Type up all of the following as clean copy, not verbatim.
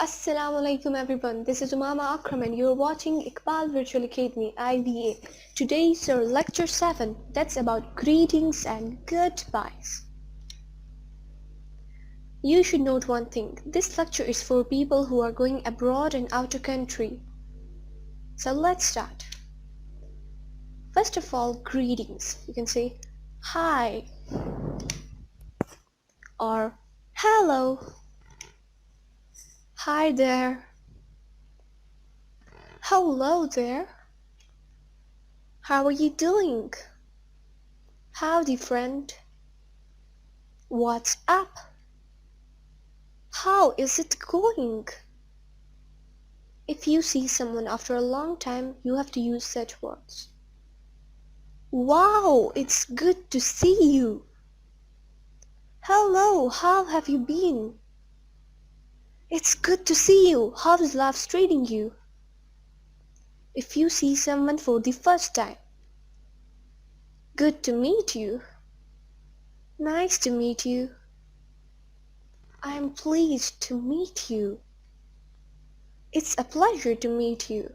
Assalamu alaikum everyone, this is Umama Akram and you're watching Iqbal Virtual Academy IVA. Today is our lecture 7, that's about greetings and goodbyes. You should note one thing, this lecture is for people who are going abroad and out of country. So let's start. First of all, greetings. You can say hi or hello. Hi there. Hello there. How are you doing? Howdy friend. What's up? How is it going? If you see someone after a long time, you have to use such words. Wow, it's good to see you. Hello, how have you been? It's good to see you. How is life treating you? If you see someone for the first time, good to meet you. Nice to meet you. I'm pleased to meet you. It's a pleasure to meet you.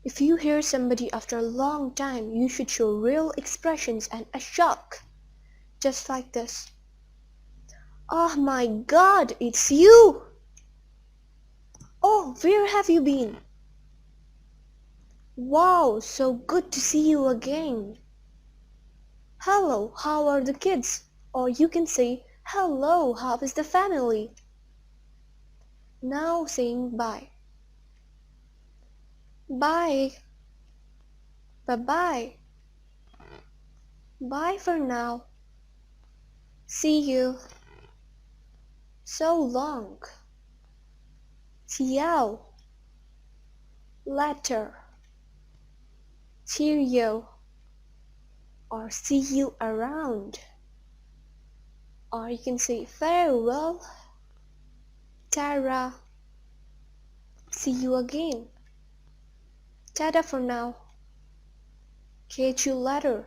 If you hear somebody after a long time, you should show real expressions and a shock. Just like this. Oh my God, it's you! Oh, where have you been? Wow, so good to see you again. Hello, how are the kids? Or you can say, hello, how is the family? Now saying bye. Bye. Bye-bye. Bye for now. See you. So long. Ciao. Later. Cheerio. Or see you around. Or you can say farewell. Tara. See you again. Tada for now. Catch you later.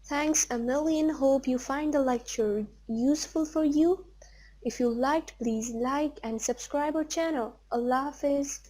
Thanks a million. Hope you find the lecture useful for you. If you liked, please like and subscribe our channel. Allah Hafiz.